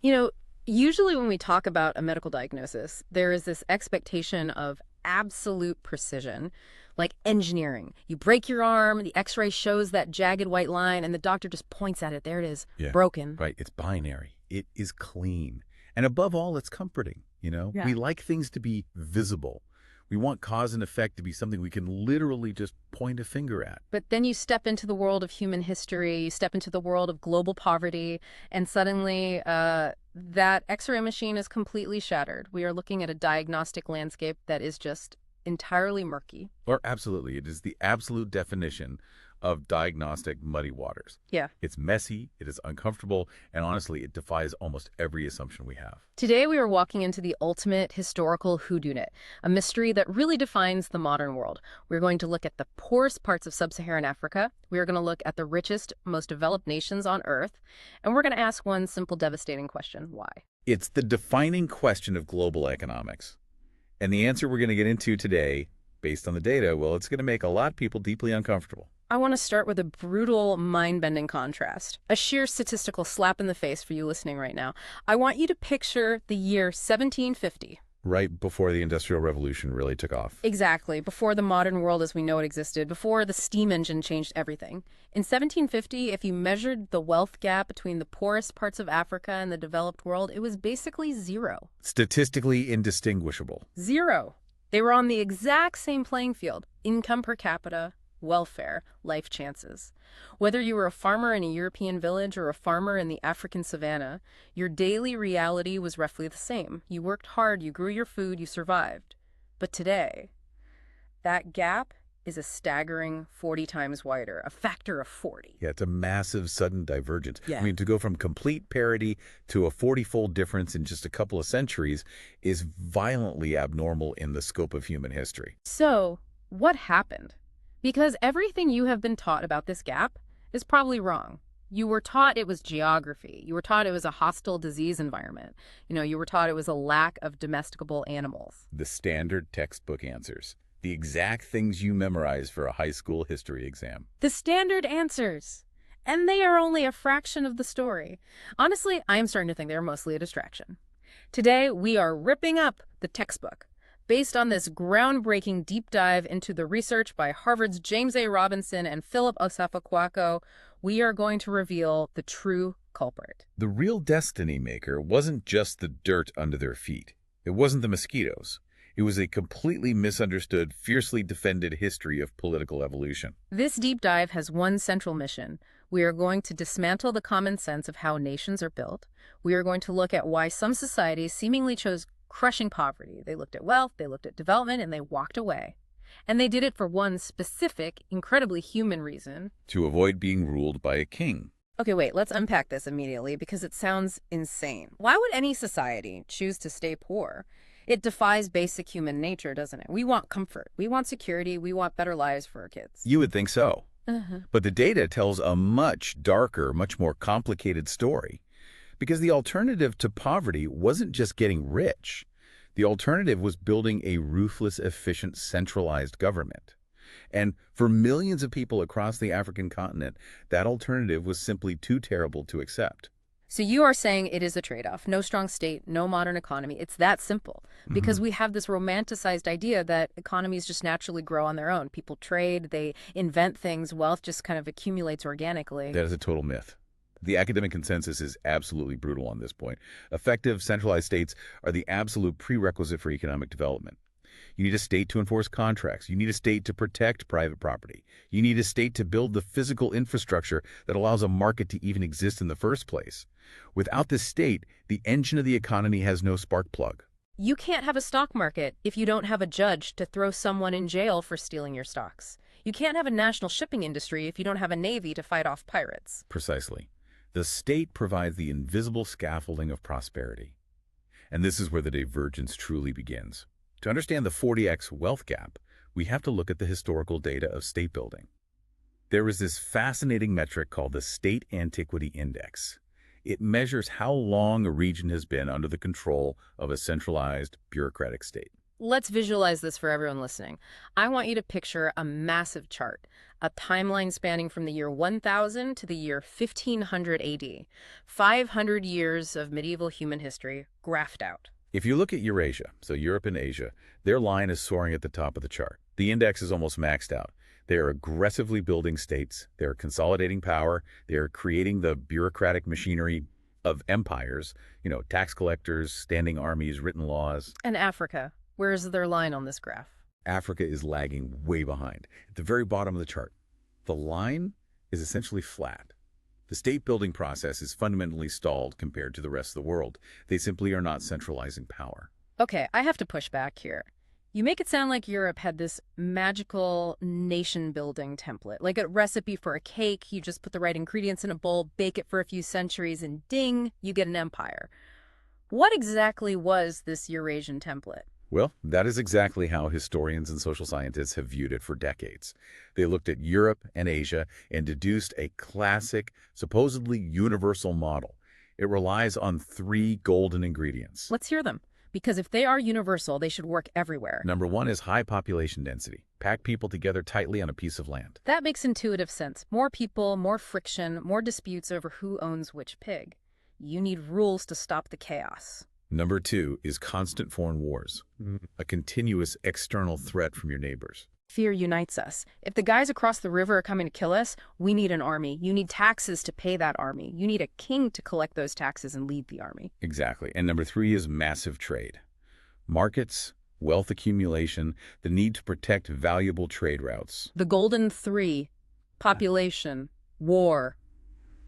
You know, usually when we talk about a medical diagnosis, there is this expectation of absolute precision, like engineering. You break your arm, the x-ray shows that jagged white line, and the doctor just points at it. There it is, Yeah, broken. right. It's binary. It is clean. And above all, it's comforting, Yeah. We like things to be visible. We want cause and effect to be something we can literally just point a finger at. But then you step into the world of human history, you step into the world of global poverty, and suddenly that x-ray machine is completely shattered. We are looking at a diagnostic landscape that is just entirely murky. Or absolutely, it is the absolute definition of diagnostic muddy waters. Yeah. It's messy, it is uncomfortable, and honestly, it defies almost every assumption we have. Today we are walking into the ultimate historical whodunit, a mystery that really defines the modern world. We're going to look at the poorest parts of sub-Saharan Africa, we are going to look at the richest, most developed nations on Earth, and we're going to ask one simple, devastating question: why? It's the defining question of global economics. And the answer we're going to get into today, based on the data, well, it's going to make a lot of people deeply uncomfortable. I want to start with a brutal, mind-bending contrast. A sheer statistical slap in the face for you listening right now. I want you to picture the year 1750. Right before the Industrial Revolution really took off. Exactly, before the modern world as we know it existed, before the steam engine changed everything. In 1750, if you measured the wealth gap between the poorest parts of Africa and the developed world, it was basically zero. Statistically indistinguishable. Zero. They were on the exact same playing field. Income per capita, welfare, life chances. Whether you were a farmer in a European village or a farmer in the African savannah, your daily reality was roughly the same. You worked hard, you grew your food, you survived. But today, that gap is a staggering 40 times wider, a factor of 40. Yeah, it's a massive sudden divergence. Yeah. I mean, to go from complete parity to a 40-fold difference in just a couple of centuries is violently abnormal in the scope of human history. So, what happened? Because everything you have been taught about this gap is probably wrong. You were taught it was geography. You were taught it was a hostile disease environment. You were taught it was a lack of domesticable animals. The standard textbook answers. The exact things you memorize for a high school history exam. The standard answers. And they are only a fraction of the story. Honestly, I am starting to think they're mostly a distraction. Today, we are ripping up the textbook based on this groundbreaking deep dive into the research by Harvard's James A. Robinson and Philip Osafo-Kwaako. We are going to reveal the true culprit. The real destiny maker wasn't just the dirt under their feet. It wasn't the mosquitoes. It was a completely misunderstood, fiercely defended history of political evolution. This deep dive has one central mission. We are going to dismantle the common sense of how nations are built. We are going to look at why some societies seemingly chose crushing poverty. They looked at wealth, they looked at development, and they walked away. And they did it for one specific, incredibly human reason: to avoid being ruled by a king. Okay, wait, let's unpack this immediately because it sounds insane. Why would any society choose to stay poor? It defies basic human nature, doesn't it? We want comfort, we want security, we want better lives for our kids. You would think so. Uh-huh. But the data tells a much darker, much more complicated story. Because the alternative to poverty wasn't just getting rich. The alternative was building a ruthless, efficient, centralized government. And for millions of people across the African continent, that alternative was simply too terrible to accept. So you are saying it is a trade-off. No strong state, no modern economy. It's that simple. Because we have this romanticized idea that economies just naturally grow on their own. People trade, they invent things, wealth just kind of accumulates organically. That is a total myth. The academic consensus is absolutely brutal on this point. Effective, centralized states are the absolute prerequisite for economic development. You need a state to enforce contracts. You need a state to protect private property. You need a state to build the physical infrastructure that allows a market to even exist in the first place. Without this state, the engine of the economy has no spark plug. You can't have a stock market if you don't have a judge to throw someone in jail for stealing your stocks. You can't have a national shipping industry if you don't have a navy to fight off pirates. Precisely. The state provides the invisible scaffolding of prosperity. And this is where the divergence truly begins. To understand the 40x wealth gap, we have to look at the historical data of state building. There is this fascinating metric called the State Antiquity Index. It measures how long a region has been under the control of a centralized bureaucratic state. Let's visualize this for everyone listening. I want you to picture a massive chart, a timeline spanning from the year 1000 to the year 1500 AD. 500 years of medieval human history graphed out. If you look at Eurasia, so Europe and Asia, their line is soaring at the top of the chart. The index is almost maxed out. They are aggressively building states. They are consolidating power. They are creating the bureaucratic machinery of empires, tax collectors, standing armies, written laws. And Africa, where is their line on this graph? Africa is lagging way behind. At the very bottom of the chart, the line is essentially flat. The state-building process is fundamentally stalled compared to the rest of the world. They simply are not centralizing power. Okay, I have to push back here. You make it sound like Europe had this magical nation-building template, like a recipe for a cake. You just put the right ingredients in a bowl, bake it for a few centuries, and ding, you get an empire. What exactly was this Eurasian template? Well, that is exactly how historians and social scientists have viewed it for decades. They looked at Europe and Asia and deduced a classic, supposedly universal model. It relies on 3 golden ingredients. Let's hear them. Because if they are universal, they should work everywhere. Number 1 is high population density. Pack people together tightly on a piece of land. That makes intuitive sense. More people, more friction, more disputes over who owns which pig. You need rules to stop the chaos. Number 2 is constant foreign wars, a continuous external threat from your neighbors. Fear unites us. If the guys across the river are coming to kill us, we need an army. You need taxes to pay that army. You need a king to collect those taxes and lead the army. Exactly. And number 3 is massive trade. Markets, wealth accumulation, the need to protect valuable trade routes. The golden 3: population, war,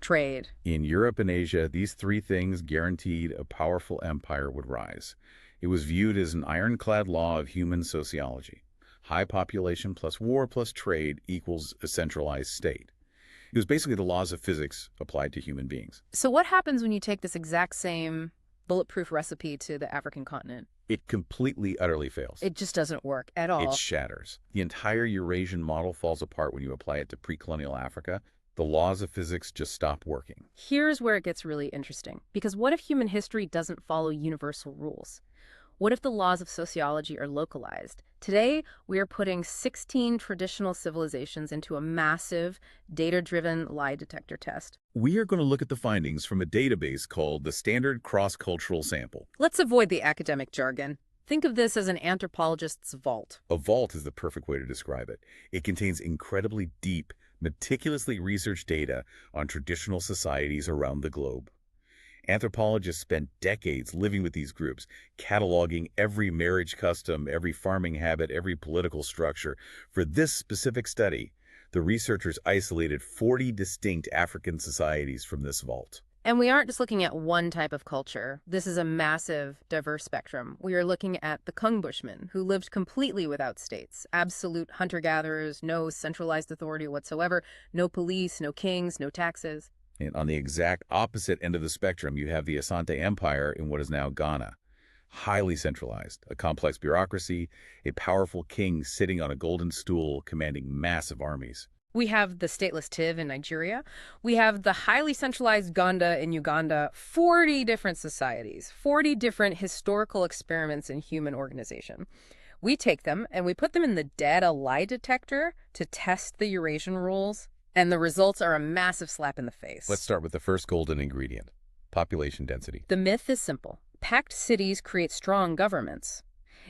trade. In Europe and Asia, these 3 things guaranteed a powerful empire would rise. It was viewed as an ironclad law of human sociology. High population plus war plus trade equals a centralized state. It was basically the laws of physics applied to human beings. So what happens when you take this exact same bulletproof recipe to the African continent? It completely, utterly fails. It just doesn't work at all. It shatters. The entire Eurasian model falls apart when you apply it to pre-colonial Africa. The laws of physics just stop working. Here's where it gets really interesting. Because what if human history doesn't follow universal rules? What if the laws of sociology are localized? Today, we are putting 16 traditional civilizations into a massive, data-driven lie detector test. We are going to look at the findings from a database called the Standard Cross-Cultural Sample. Let's avoid the academic jargon. Think of this as an anthropologist's vault. A vault is the perfect way to describe it. It contains incredibly deep, meticulously researched data on traditional societies around the globe. Anthropologists spent decades living with these groups, cataloging every marriage custom, every farming habit, every political structure. For this specific study, the researchers isolated 40 distinct African societies from this vault. And we aren't just looking at one type of culture. This is a massive, diverse spectrum. We are looking at the Kung Bushmen, who lived completely without states. Absolute hunter-gatherers, no centralized authority whatsoever, no police, no kings, no taxes. And on the exact opposite end of the spectrum, you have the Asante Empire in what is now Ghana. Highly centralized, a complex bureaucracy, a powerful king sitting on a golden stool commanding massive armies. We have the stateless Tiv in Nigeria. We have the highly centralized Gonda in Uganda. 40 different societies, 40 different historical experiments in human organization. We take them and we put them in the data lie detector to test the Eurasian rules. And the results are a massive slap in the face. Let's start with the first golden ingredient, population density. The myth is simple. Packed cities create strong governments.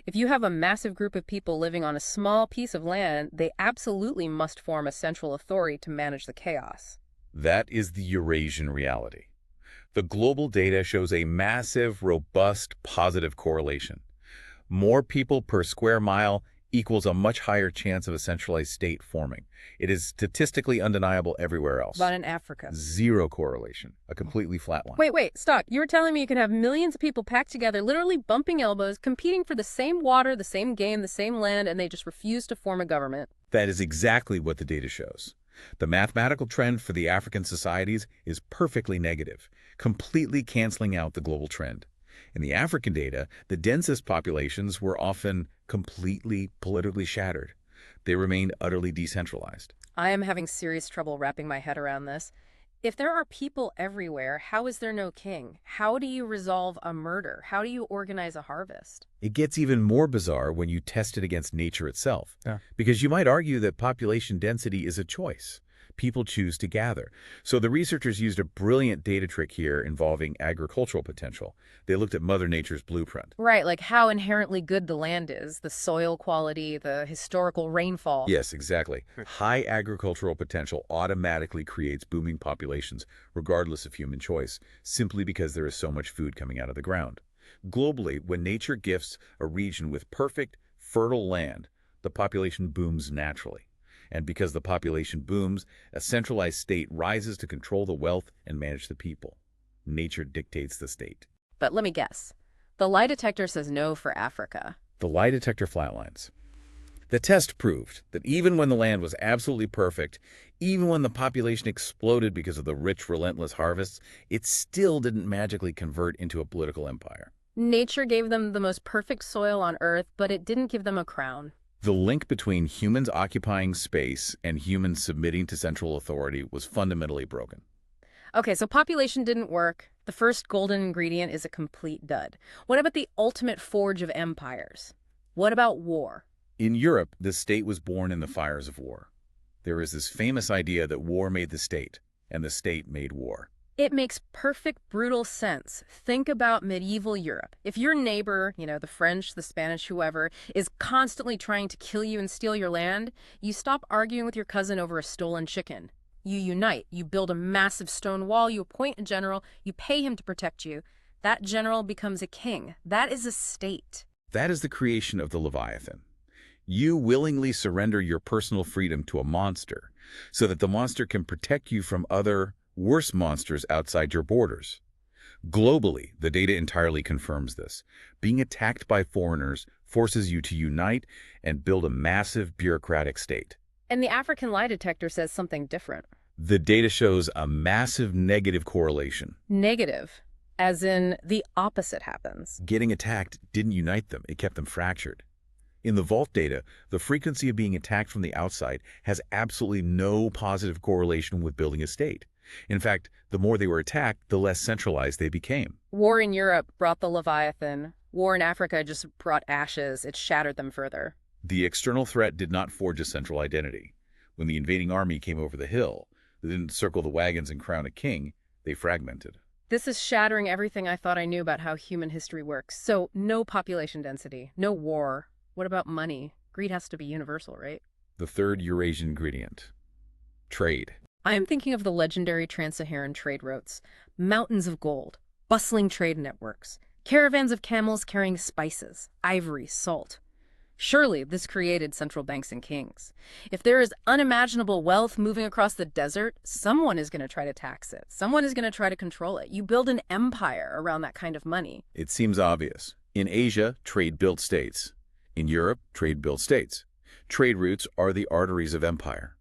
If you have a massive group of people living on a small piece of land, they absolutely must form a central authority to manage the chaos. That is the Eurasian reality. The global data shows a massive, robust, positive correlation. More people per square mile equals a much higher chance of a centralized state forming. It is statistically undeniable everywhere else. But in Africa? Zero correlation. A completely flat line. Wait, stop. You were telling me you can have millions of people packed together, literally bumping elbows, competing for the same water, the same game, the same land, and they just refuse to form a government. That is exactly what the data shows. The mathematical trend for the African societies is perfectly negative, completely canceling out the global trend. In the African data, the densest populations were often completely politically shattered. They remained utterly decentralized. I am having serious trouble wrapping my head around this. If there are people everywhere, how is there no king? How do you resolve a murder? How do you organize a harvest? It gets even more bizarre when you test it against nature itself, Yeah. because you might argue that population density is a choice. People choose to gather. So the researchers used a brilliant data trick here involving agricultural potential. They looked at Mother Nature's blueprint. Right, like how inherently good the land is, the soil quality, the historical rainfall. Yes, exactly. High agricultural potential automatically creates booming populations, regardless of human choice, simply because there is so much food coming out of the ground. Globally, when nature gifts a region with perfect, fertile land, the population booms naturally. And because the population booms, a centralized state rises to control the wealth and manage the people. Nature dictates the state. But let me guess. The lie detector says no for Africa. The lie detector flatlines. The test proved that even when the land was absolutely perfect, even when the population exploded because of the rich, relentless harvests, it still didn't magically convert into a political empire. Nature gave them the most perfect soil on Earth, but it didn't give them a crown. The link between humans occupying space and humans submitting to central authority was fundamentally broken. Okay, so population didn't work. The first golden ingredient is a complete dud. What about the ultimate forge of empires? What about war? In Europe, the state was born in the fires of war. There is this famous idea that war made the state, and the state made war. It makes perfect, brutal sense. Think about medieval Europe. If your neighbor, the French, the Spanish, whoever, is constantly trying to kill you and steal your land, you stop arguing with your cousin over a stolen chicken. You unite. You build a massive stone wall. You appoint a general. You pay him to protect you. That general becomes a king. That is a state. That is the creation of the Leviathan. You willingly surrender your personal freedom to a monster so that the monster can protect you from other, worse monsters outside your borders. Globally, the data entirely confirms this. Being attacked by foreigners forces you to unite and build a massive bureaucratic state. And the African lie detector says something different. The data shows a massive negative correlation. Negative, as in the opposite happens. Getting attacked didn't unite them, it kept them fractured. In the vault data, the frequency of being attacked from the outside has absolutely no positive correlation with building a state. In fact, the more they were attacked, the less centralized they became. War in Europe brought the Leviathan. War in Africa just brought ashes. It shattered them further. The external threat did not forge a central identity. When the invading army came over the hill, they didn't circle the wagons and crown a king, they fragmented. This is shattering everything I thought I knew about how human history works. So, no population density, no war. What about money? Greed has to be universal, right? The third Eurasian ingredient: trade. I am thinking of the legendary trans-Saharan trade routes, mountains of gold, bustling trade networks, caravans of camels carrying spices, ivory, salt. Surely this created central banks and kings. If there is unimaginable wealth moving across the desert, someone is going to try to tax it. Someone is going to try to control it. You build an empire around that kind of money. It seems obvious. In Asia, trade built states. In Europe, trade built states. Trade routes are the arteries of empire.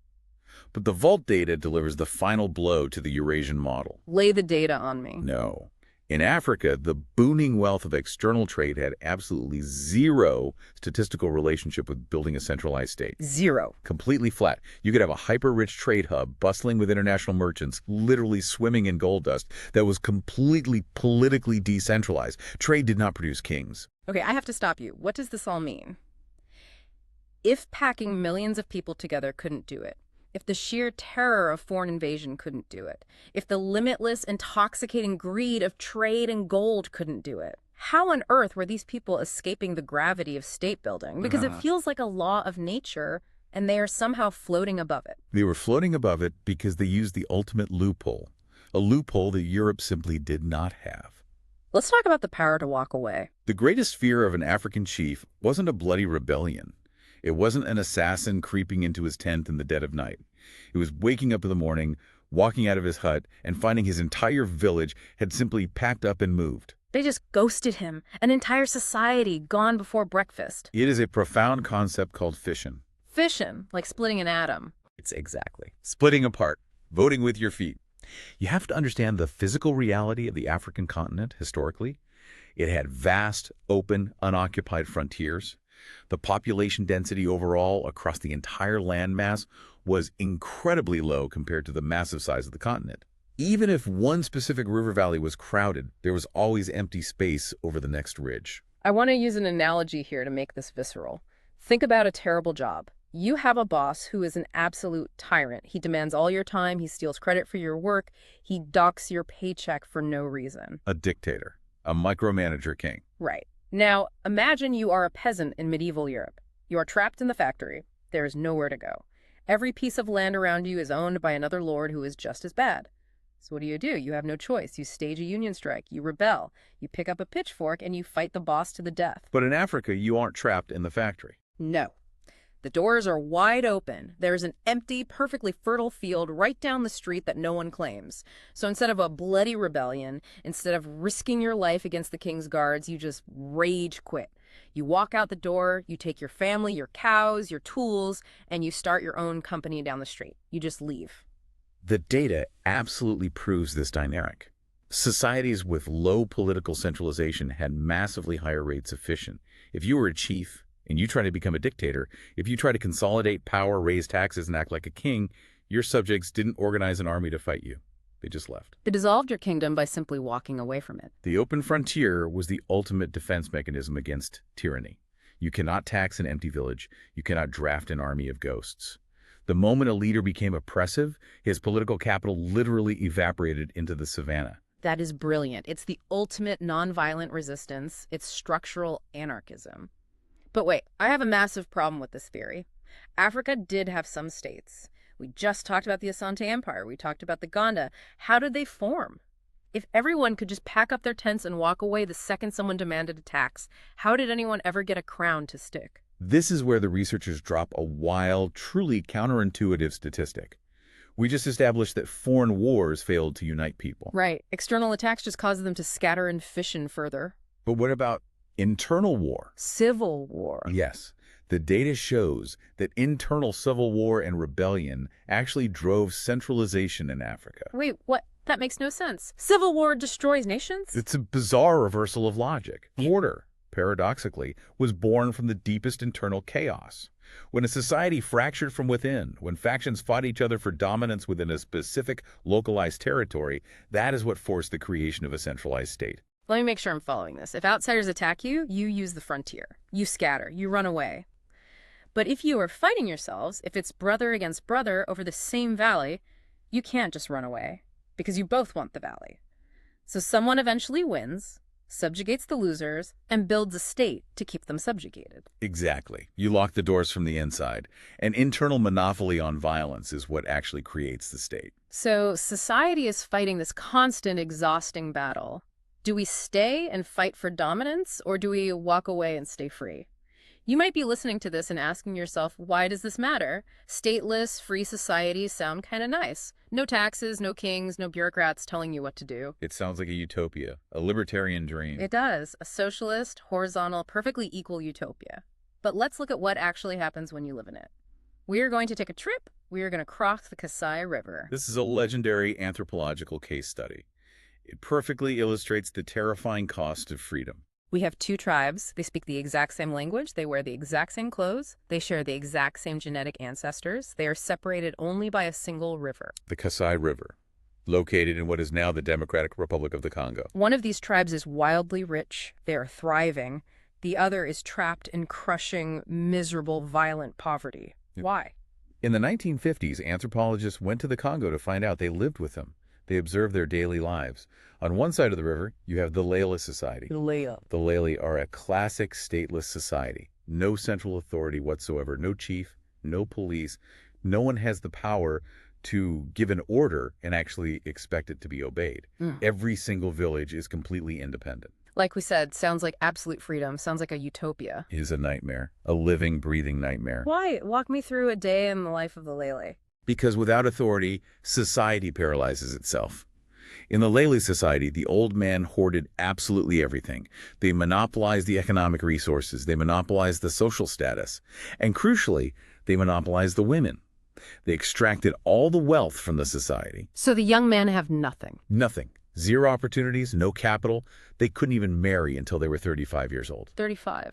But the vault data delivers the final blow to the Eurasian model. Lay the data on me. No. In Africa, the booming wealth of external trade had absolutely zero statistical relationship with building a centralized state. Zero. Completely flat. You could have a hyper-rich trade hub bustling with international merchants, literally swimming in gold dust, that was completely politically decentralized. Trade did not produce kings. Okay, I have to stop you. What does this all mean? If packing millions of people together couldn't do it, if the sheer terror of foreign invasion couldn't do it, if the limitless, intoxicating greed of trade and gold couldn't do it, how on earth were these people escaping the gravity of state building? Because it feels like a law of nature, and they are somehow floating above it. They were floating above it because they used the ultimate loophole, a loophole that Europe simply did not have. Let's talk about the power to walk away. The greatest fear of an African chief wasn't a bloody rebellion. It wasn't an assassin creeping into his tent in the dead of night. It was waking up in the morning, walking out of his hut, and finding his entire village had simply packed up and moved. They just ghosted him. An entire society gone before breakfast. It is a profound concept called fission. Fission, like splitting an atom. It's exactly. Splitting apart, voting with your feet. You have to understand the physical reality of the African continent historically. It had vast, open, unoccupied frontiers. The population density overall across the entire landmass was incredibly low compared to the massive size of the continent. Even if one specific river valley was crowded, there was always empty space over the next ridge. I want to use an analogy here to make this visceral. Think about a terrible job. You have a boss who is an absolute tyrant. He demands all your time, he steals credit for your work, he docks your paycheck for no reason. A dictator, a micromanager king. Right. Now, imagine you are a peasant in medieval Europe. You are trapped in the factory. There is nowhere to go. Every piece of land around you is owned by another lord who is just as bad. So what do? You have no choice. You stage a union strike, you rebel, you pick up a pitchfork, and you fight the boss to the death. But in Africa, you aren't trapped in the factory. No. The doors are wide open. There's an empty, perfectly fertile field right down the street that no one claims. So instead of a bloody rebellion, instead of risking your life against the king's guards, you just rage quit. You walk out the door, you take your family, your cows, your tools, and you start your own company down the street. You just leave. The data absolutely proves this dynamic. Societies with low political centralization had massively higher rates of fission. If you were a chief and you try to become a dictator, if you try to consolidate power, raise taxes, and act like a king, your subjects didn't organize an army to fight you. They just left. They dissolved your kingdom by simply walking away from it. The open frontier was the ultimate defense mechanism against tyranny. You cannot tax an empty village. You cannot draft an army of ghosts. The moment a leader became oppressive, his political capital literally evaporated into the savannah. That is brilliant. It's the ultimate nonviolent resistance. It's structural anarchism. But wait, I have a massive problem with this theory. Africa did have some states. We just talked about the Asante Empire. We talked about the Gonda. How did they form? If everyone could just pack up their tents and walk away the second someone demanded a tax, how did anyone ever get a crown to stick? This is where the researchers drop a wild, truly counterintuitive statistic. We just established that foreign wars failed to unite people. Right. External attacks just caused them to scatter and fission further. But what about internal war? Civil war. Yes. The data shows that internal civil war and rebellion actually drove centralization in Africa. Wait, what? That makes no sense. Civil war destroys nations? It's a bizarre reversal of logic. Order, paradoxically, was born from the deepest internal chaos. When a society fractured from within, when factions fought each other for dominance within a specific localized territory, that is what forced the creation of a centralized state. Let me make sure I'm following this. If outsiders attack you, you use the frontier. You scatter. You run away. But if you are fighting yourselves, if it's brother against brother over the same valley, you can't just run away because you both want the valley. So someone eventually wins, subjugates the losers, and builds a state to keep them subjugated. Exactly. You lock the doors from the inside. An internal monopoly on violence is what actually creates the state. So society is fighting this constant, exhausting battle. Do we stay and fight for dominance, or do we walk away and stay free? You might be listening to this and asking yourself, why does this matter? Stateless, free societies sound kind of nice. No taxes, no kings, no bureaucrats telling you what to do. It sounds like a utopia, a libertarian dream. It does. A socialist, horizontal, perfectly equal utopia. But let's look at what actually happens when you live in it. We are going to take a trip. We are going to cross the Kasai River. This is a legendary anthropological case study. It perfectly illustrates the terrifying cost of freedom. We have two tribes. They speak the exact same language. They wear the exact same clothes. They share the exact same genetic ancestors. They are separated only by a single river. The Kasai River, located in what is now the Democratic Republic of the Congo. One of these tribes is wildly rich. They are thriving. The other is trapped in crushing, miserable, violent poverty. Why? In the 1950s, anthropologists went to the Congo to find out. They lived with them. They observed their daily lives. On one side of the river, you have the Lele Society. The Lele are a classic stateless society. No central authority whatsoever, no chief, no police. No one has the power to give an order and actually expect it to be obeyed. Every single village is completely independent. Like we said, sounds like absolute freedom. Sounds like a utopia. It is a nightmare, a living, breathing nightmare. Why? Walk me through a day in the life of the Lele. Because without authority, society paralyzes itself. In the Lele Society, the old man hoarded absolutely everything. They monopolized the economic resources. They monopolized the social status. And crucially, they monopolized the women. They extracted all the wealth from the society. So the young men have nothing. Nothing. Zero opportunities, no capital. They couldn't even marry until they were 35 years old. 35.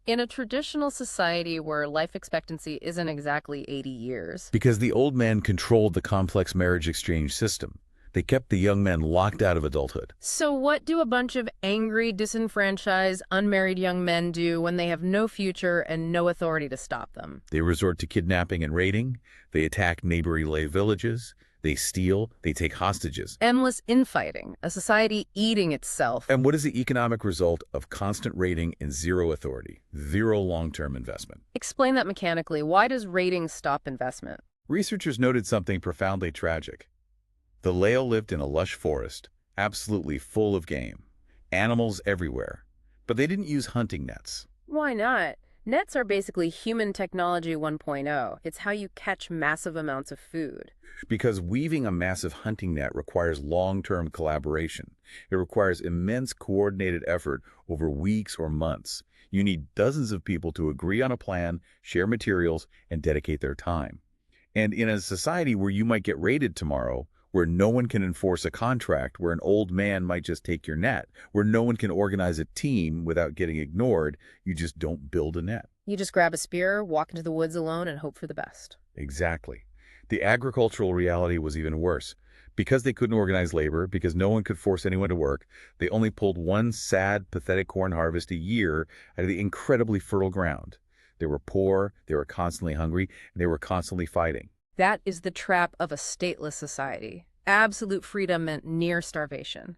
In a traditional society where life expectancy isn't exactly 80 years. Because the old man controlled the complex marriage exchange system. They kept the young men locked out of adulthood. So what do a bunch of angry, disenfranchised, unmarried young men do when they have no future and no authority to stop them? They resort to kidnapping and raiding. They attack neighboring lay villages. They steal. They take hostages. Endless infighting, a society eating itself. And what is the economic result of constant raiding and zero authority? Zero long-term investment. Explain that mechanically. Why does raiding stop investment? Researchers noted something profoundly tragic. The Lao lived in a lush forest, absolutely full of game, animals everywhere. But they didn't use hunting nets. Why not? Nets are basically human technology 1.0. It's how you catch massive amounts of food. Because weaving a massive hunting net requires long-term collaboration. It requires immense coordinated effort over weeks or months. You need dozens of people to agree on a plan, share materials, and dedicate their time. And in a society where you might get raided tomorrow, where no one can enforce a contract, where an old man might just take your net, where no one can organize a team without getting ignored, you just don't build a net. You just grab a spear, walk into the woods alone, and hope for the best. Exactly. The agricultural reality was even worse. Because they couldn't organize labor, because no one could force anyone to work, they only pulled one sad, pathetic corn harvest a year out of the incredibly fertile ground. They were poor, they were constantly hungry, and they were constantly fighting. That is the trap of a stateless society. Absolute freedom meant near starvation.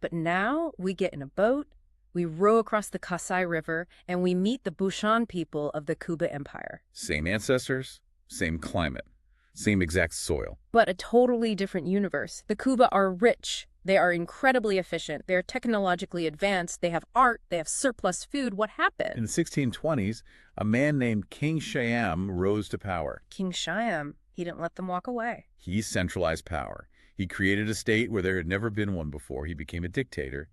But now we get in a boat, we row across the Kasai River, and we meet the Bushan people of the Kuba Empire. Same ancestors, same climate, same exact soil. But a totally different universe. The Kuba are rich. They are incredibly efficient. They're technologically advanced. They have art. They have surplus food. What happened? In the 1620s, a man named King Siam rose to power. King Siam, he didn't let them walk away. He centralized power. He created a state where there had never been one before. He became a dictator,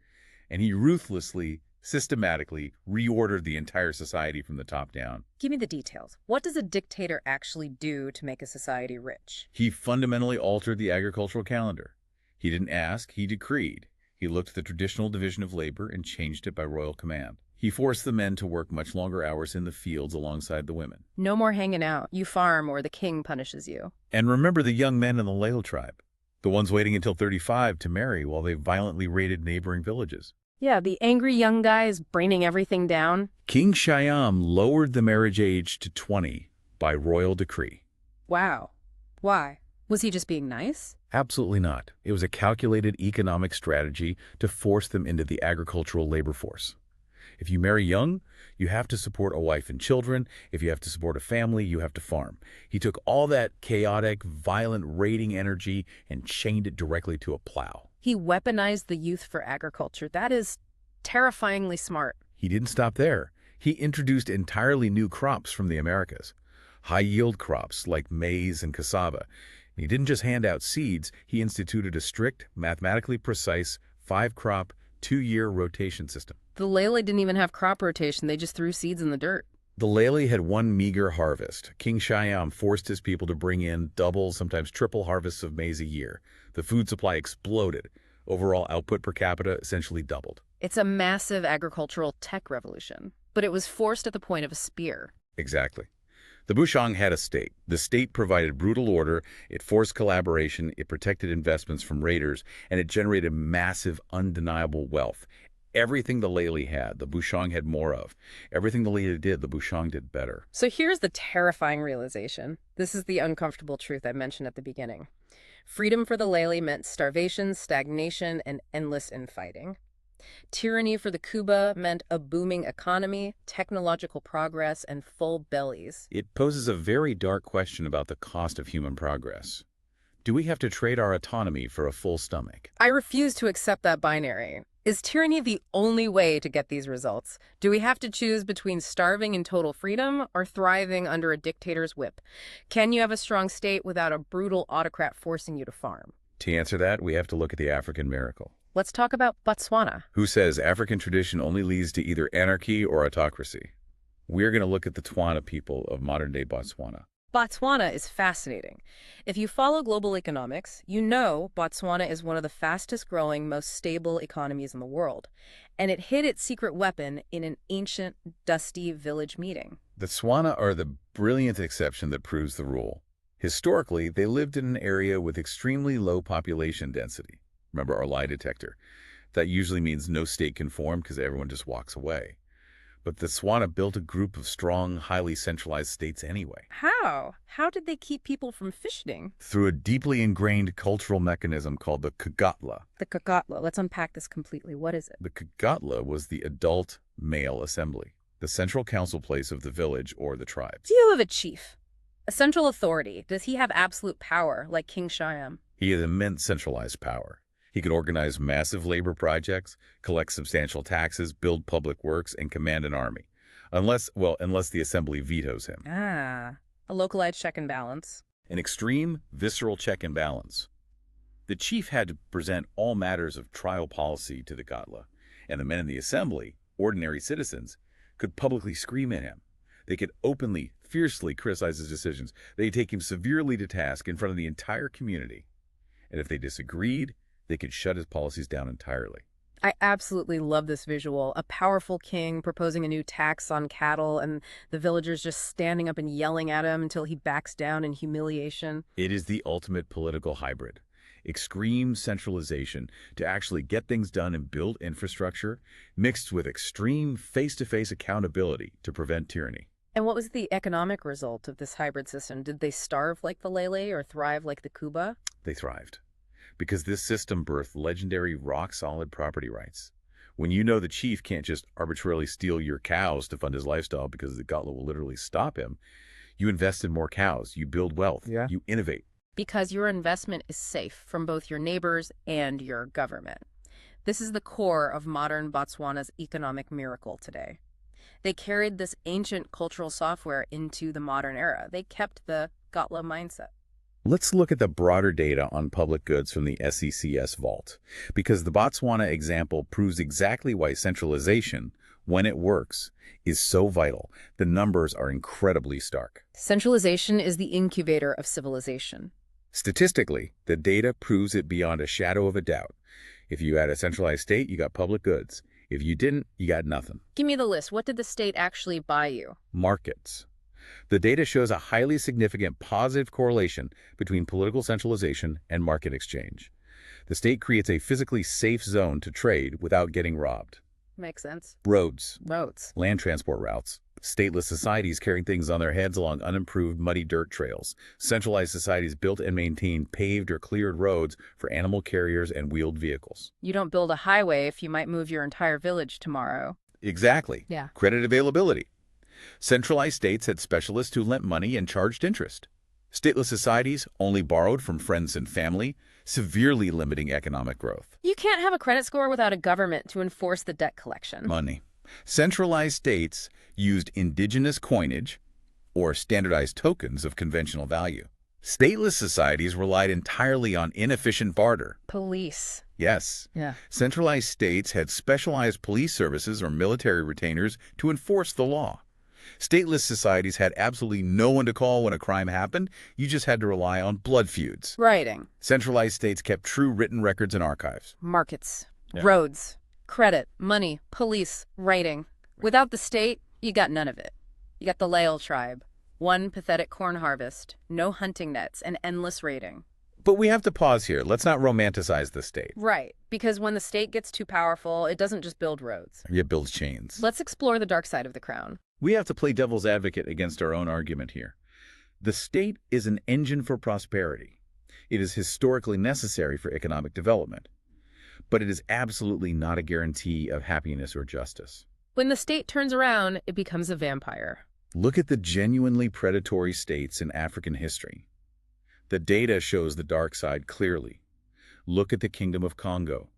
and he ruthlessly, systematically reordered the entire society from the top down. Give me the details. What does a dictator actually do to make a society rich? He fundamentally altered the agricultural calendar. He didn't ask, he decreed. He looked at the traditional division of labor and changed it by royal command. He forced the men to work much longer hours in the fields alongside the women. No more hanging out. You farm or the king punishes you. And remember the young men in the Lao tribe, the ones waiting until 35 to marry while they violently raided neighboring villages. Yeah, the angry young guys braining everything down. King Siam lowered the marriage age to 20 by royal decree. Wow. Why? Was he just being nice? Absolutely not. It was a calculated economic strategy to force them into the agricultural labor force. If you marry young, you have to support a wife and children. If you have to support a family, you have to farm. He took all that chaotic, violent raiding energy and chained it directly to a plow. He weaponized the youth for agriculture. That is terrifyingly smart. He didn't stop there. He introduced entirely new crops from the Americas, high-yield crops like maize and cassava. He didn't just hand out seeds, he instituted a strict, mathematically precise, 5-crop, 2-year rotation system. The Lele didn't even have crop rotation. They just threw seeds in the dirt. The Lele had one meager harvest. King Siam forced his people to bring in double, sometimes triple harvests of maize a year. The food supply exploded. Overall output per capita essentially doubled. It's a massive agricultural tech revolution, but it was forced at the point of a spear. Exactly. The Bushong had a state. The state provided brutal order, it forced collaboration, it protected investments from raiders, and it generated massive, undeniable wealth. Everything the Lele had, the Bushong had more of. Everything the Lele did, the Bushong did better. So here's the terrifying realization. This is the uncomfortable truth I mentioned at the beginning. Freedom for the Lele meant starvation, stagnation, and endless infighting. Tyranny for the Kuba meant a booming economy, technological progress, and full bellies. It poses a very dark question about the cost of human progress. Do we have to trade our autonomy for a full stomach? I refuse to accept that binary. Is tyranny the only way to get these results? Do we have to choose between starving in total freedom or thriving under a dictator's whip? Can you have a strong state without a brutal autocrat forcing you to farm? To answer that, we have to look at the African miracle. Let's talk about Botswana. Who says African tradition only leads to either anarchy or autocracy? We're going to look at the Tswana people of modern-day Botswana. Botswana is fascinating. If you follow global economics, you know Botswana is one of the fastest-growing, most stable economies in the world. And it hid its secret weapon in an ancient, dusty village meeting. The Tswana are the brilliant exception that proves the rule. Historically, they lived in an area with extremely low population density. Remember our lie detector. That usually means no state can form because everyone just walks away. But the Tswana built a group of strong, highly centralized states anyway. How? How did they keep people from fishing? Through a deeply ingrained cultural mechanism called the Kagatla. The Kakatla. Let's unpack this completely. What is it? The Kagatla was the adult male assembly, the central council place of the village or the tribes. Do you have a chief? A central authority. Does he have absolute power, like King Shyam? He had immense centralized power. He could organize massive labor projects, collect substantial taxes, build public works, and command an army. Unless the assembly vetoes him. Ah, a localized check and balance. An extreme, visceral check and balance. The chief had to present all matters of trial policy to the Gatla, and the men in the assembly, ordinary citizens, could publicly scream at him. They could openly, fiercely criticize his decisions. They could take him severely to task in front of the entire community. And if they disagreed, they could shut his policies down entirely. I absolutely love this visual. A powerful king proposing a new tax on cattle and the villagers just standing up and yelling at him until he backs down in humiliation. It is the ultimate political hybrid. Extreme centralization to actually get things done and build infrastructure, mixed with extreme face-to-face accountability to prevent tyranny. And what was the economic result of this hybrid system? Did they starve like the Lele or thrive like the Kuba? They thrived. Because this system birthed legendary rock-solid property rights. When you know the chief can't just arbitrarily steal your cows to fund his lifestyle because the Gatla will literally stop him, you invest in more cows, you build wealth, you innovate. Because your investment is safe from both your neighbors and your government. This is the core of modern Botswana's economic miracle today. They carried this ancient cultural software into the modern era. They kept the Gatla mindset. Let's look at the broader data on public goods from the SECS vault, because the Botswana example proves exactly why centralization, when it works, is so vital. The numbers are incredibly stark. Centralization is the incubator of civilization. Statistically, the data proves it beyond a shadow of a doubt. If you had a centralized state, you got public goods. If you didn't, you got nothing. Give me the list. What did the state actually buy you? Markets. The data shows a highly significant positive correlation between political centralization and market exchange. The state creates a physically safe zone to trade without getting robbed. Makes sense. Roads. Land transport routes. Stateless societies carrying things on their heads along unimproved muddy dirt trails. Centralized societies built and maintained paved or cleared roads for animal carriers and wheeled vehicles. You don't build a highway if you might move your entire village tomorrow. Exactly. Yeah. Credit availability. Centralized states had specialists who lent money and charged interest. Stateless societies only borrowed from friends and family, severely limiting economic growth. You can't have a credit score without a government to enforce the debt collection. Money. Centralized states used indigenous coinage or standardized tokens of conventional value. Stateless societies relied entirely on inefficient barter. Police. Yes. Yeah. Centralized states had specialized police services or military retainers to enforce the law. Stateless societies had absolutely no one to call when a crime happened. You just had to rely on blood feuds. Writing. Centralized states kept true written records and archives. Markets. Yeah. Roads. Credit. Money. Police. Writing. Without the state, you got none of it. You got the Lael tribe. One pathetic corn harvest, no hunting nets, and endless raiding. But we have to pause here. Let's not romanticize the state. Right, because when the state gets too powerful, it doesn't just build roads. It builds chains. Let's explore the dark side of the crown. We have to play devil's advocate against our own argument here. The state is an engine for prosperity. It is historically necessary for economic development. But it is absolutely not a guarantee of happiness or justice. When the state turns around, it becomes a vampire. Look at the genuinely predatory states in African history. The data shows the dark side clearly. Look at the Kingdom of Congo.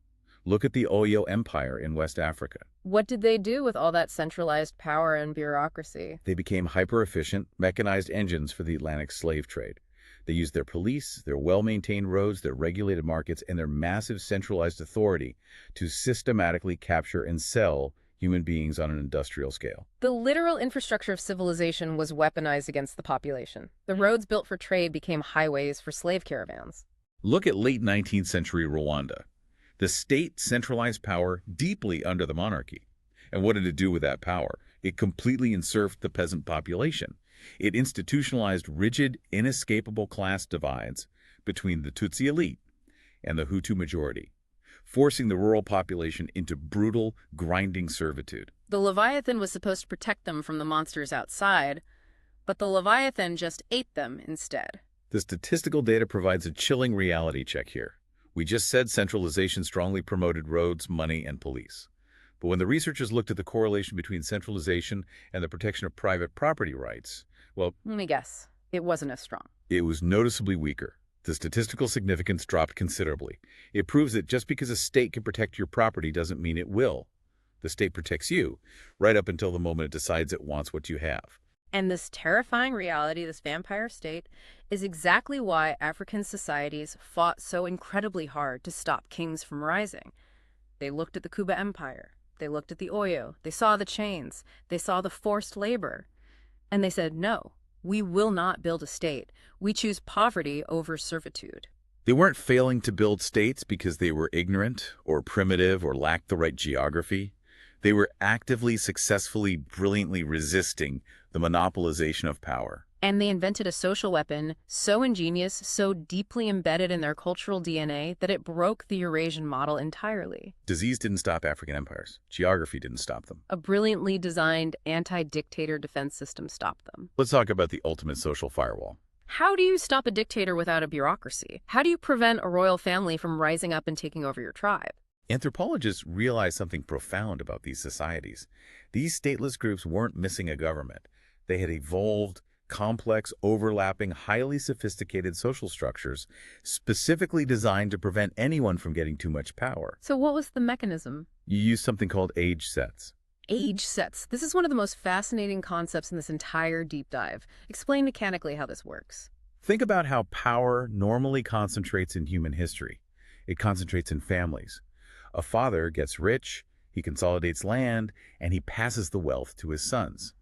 Look at the Oyo Empire in West Africa. What did they do with all that centralized power and bureaucracy? They became hyper-efficient, mechanized engines for the Atlantic slave trade. They used their police, their well-maintained roads, their regulated markets, and their massive centralized authority to systematically capture and sell human beings on an industrial scale. The literal infrastructure of civilization was weaponized against the population. The roads built for trade became highways for slave caravans. Look at late 19th century Rwanda. The state centralized power deeply under the monarchy. And what did it do with that power? It completely enserfed the peasant population. It institutionalized rigid, inescapable class divides between the Tutsi elite and the Hutu majority, forcing the rural population into brutal, grinding servitude. The Leviathan was supposed to protect them from the monsters outside, but the Leviathan just ate them instead. The statistical data provides a chilling reality check here. We just said centralization strongly promoted roads, money, and police. But when the researchers looked at the correlation between centralization and the protection of private property rights, well, Let me guess. It wasn't as strong. it was noticeably weaker. The statistical significance dropped considerably. It proves that just because a state can protect your property doesn't mean it will. The state protects you, right up until the moment it decides it wants what you have. And this terrifying reality, this vampire state, is exactly why African societies fought so incredibly hard to stop kings from rising. They looked at the Kuba Empire. They looked at the Oyo. They saw the chains. They saw the forced labor. And they said, no, we will not build a state. We choose poverty over servitude. They weren't failing to build states because they were ignorant or primitive or lacked the right geography. They were actively, successfully, brilliantly resisting the monopolization of power. And they invented a social weapon so ingenious, so deeply embedded in their cultural DNA that it broke the Eurasian model entirely. Disease didn't stop African empires. Geography didn't stop them. A brilliantly designed anti-dictator defense system stopped them. Let's talk about the ultimate social firewall. How do you stop a dictator without a bureaucracy? How do you prevent a royal family from rising up and taking over your tribe? Anthropologists realize something profound about these societies. These stateless groups weren't missing a government. They had evolved complex, overlapping, highly sophisticated social structures specifically designed to prevent anyone from getting too much power. So what was the mechanism? You use something called age sets. Age sets. This is one of the most fascinating concepts in this entire deep dive. Explain mechanically how this works. Think about how power normally concentrates in human history. It concentrates in families. A father gets rich, he consolidates land, and he passes the wealth to his sons.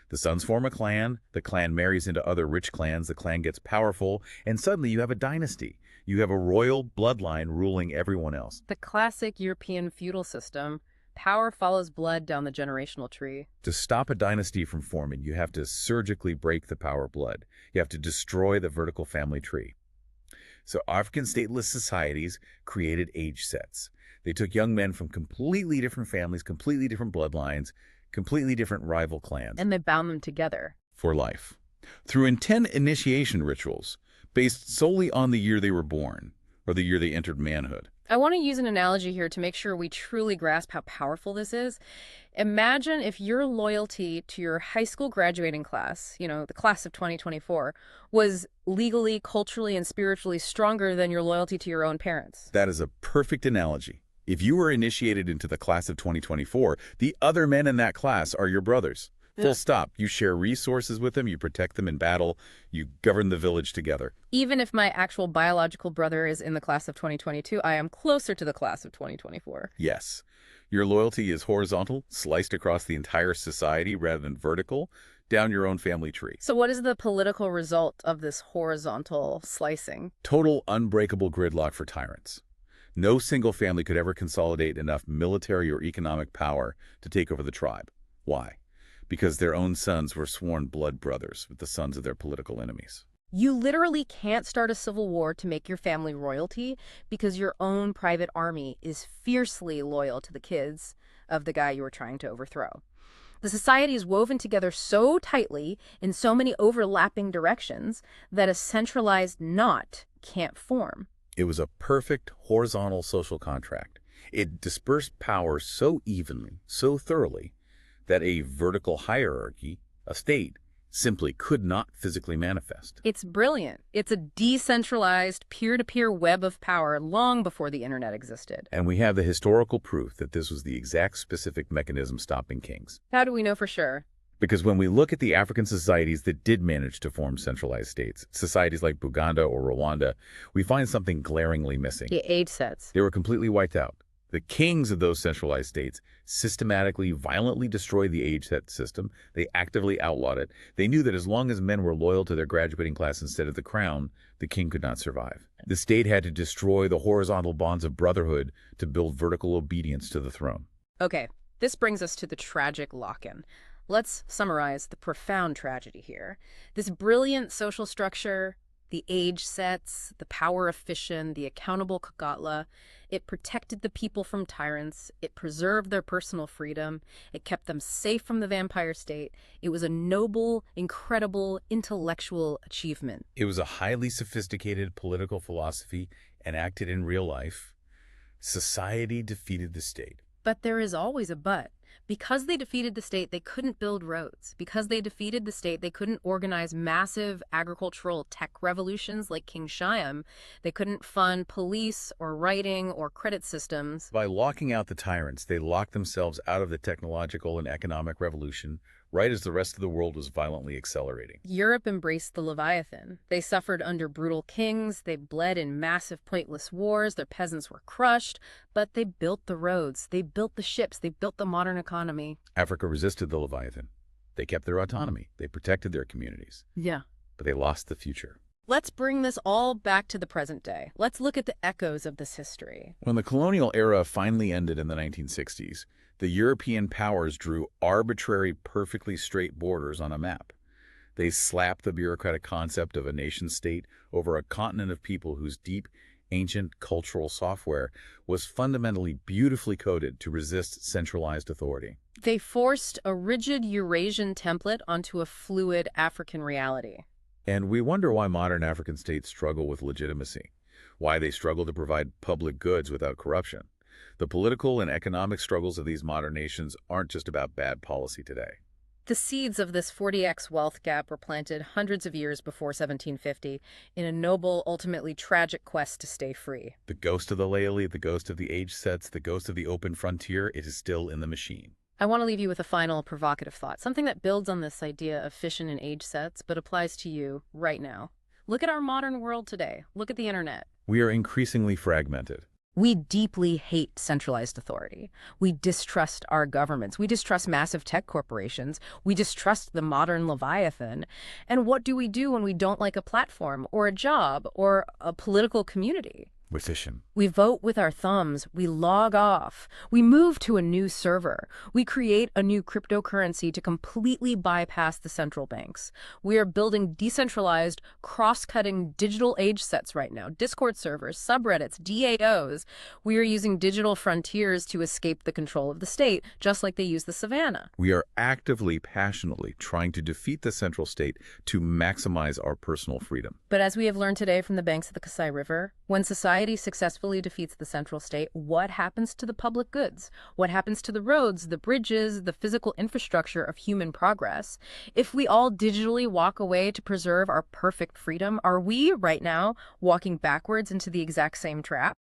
The sons form a clan, the clan marries into other rich clans, the clan gets powerful, and suddenly you have a dynasty. You have a royal bloodline ruling everyone else. The classic European feudal system. Power follows blood down the generational tree. To stop a dynasty from forming, you have to surgically break the power blood. You have to destroy the vertical family tree. So African stateless societies created age sets. They took young men from completely different families, completely different bloodlines, completely different rival clans. And they bound them together. For life. Through intense initiation rituals based solely on the year they were born or the year they entered manhood. I want to use an analogy here to make sure we truly grasp how powerful this is. Imagine if your loyalty to your high school graduating class, the class of 2024, was legally, culturally, and spiritually stronger than your loyalty to your own parents. That is a perfect analogy. If you were initiated into the class of 2024, the other men in that class are your brothers. Full stop. You share resources with them, you protect them in battle, you govern the village together. Even if my actual biological brother is in the class of 2022, I am closer to the class of 2024. Yes. Your loyalty is horizontal, sliced across the entire society rather than vertical, down your own family tree. So what is the political result of this horizontal slicing? Total unbreakable gridlock for tyrants. No single family could ever consolidate enough military or economic power to take over the tribe. Why? Because their own sons were sworn blood brothers with the sons of their political enemies. You literally can't start a civil war to make your family royalty because your own private army is fiercely loyal to the kids of the guy you were trying to overthrow. The society is woven together so tightly in so many overlapping directions that a centralized knot can't form. It was a perfect horizontal social contract. It dispersed power so evenly, so thoroughly, that a vertical hierarchy, a state, simply could not physically manifest. It's brilliant. It's a decentralized, peer-to-peer web of power long before the internet existed. And we have the historical proof that this was the exact specific mechanism stopping kings. How do we know for sure? Because when we look at the African societies that did manage to form centralized states, societies like Buganda or Rwanda, we find something glaringly missing. The age sets. They were completely wiped out. The kings of those centralized states systematically, violently destroyed the age set system. They actively outlawed it. They knew that as long as men were loyal to their graduating class instead of the crown, the king could not survive. The state had to destroy the horizontal bonds of brotherhood to build vertical obedience to the throne. Okay, this brings us to the tragic lock-in. Let's summarize the profound tragedy here. This brilliant social structure, the age sets, the power of fission, the accountable Kagatla, it protected the people from tyrants, it preserved their personal freedom, it kept them safe from the vampire state. It was a noble, incredible, intellectual achievement. It was a highly sophisticated political philosophy enacted in real life. Society defeated the state. But there is always a but. Because they defeated the state, they couldn't build roads. Because they defeated the state, they couldn't organize massive agricultural tech revolutions like King Shyam. They couldn't fund police or writing or credit systems. By locking out the tyrants, they locked themselves out of the technological and economic revolution, right as the rest of the world was violently accelerating. Europe embraced the Leviathan. They suffered under brutal kings, they bled in massive pointless wars, their peasants were crushed, but they built the roads, they built the ships, they built the modern economy. Africa resisted the Leviathan. They kept their autonomy. They protected their communities. Yeah. But they lost the future. Let's bring this all back to the present day. Let's look at the echoes of this history. When the colonial era finally ended in the 1960s, the European powers drew arbitrary, perfectly straight borders on a map. They slapped the bureaucratic concept of a nation-state over a continent of people whose deep, ancient cultural software was fundamentally beautifully coded to resist centralized authority. They forced a rigid Eurasian template onto a fluid African reality. And we wonder why modern African states struggle with legitimacy, why they struggle to provide public goods without corruption. The political and economic struggles of these modern nations aren't just about bad policy today. The seeds of this 40x wealth gap were planted hundreds of years before 1750 in a noble, ultimately tragic quest to stay free. The ghost of the Laili, the ghost of the age sets, the ghost of the open frontier, it is still in the machine. I want to leave you with a final provocative thought, something that builds on this idea of fission and age sets, but applies to you right now. Look at our modern world today. Look at the internet. We are increasingly fragmented. We deeply hate centralized authority. We distrust our governments. We distrust massive tech corporations. We distrust the modern Leviathan. And what do we do when we don't like a platform or a job or a political community? We're fission. We vote with our thumbs. We log off. We move to a new server. We create a new cryptocurrency to completely bypass the central banks. We are building decentralized, cross-cutting digital age sets right now. Discord servers, subreddits, DAOs. We are using digital frontiers to escape the control of the state, just like they use the savannah. We are actively, passionately trying to defeat the central state to maximize our personal freedom. But as we have learned today from the banks of the Kasai River, when society successfully defeats the central state, what happens to the public goods? What happens to the roads, the bridges, the physical infrastructure of human progress? If we all digitally walk away to preserve our perfect freedom, are we, right now, walking backwards into the exact same trap?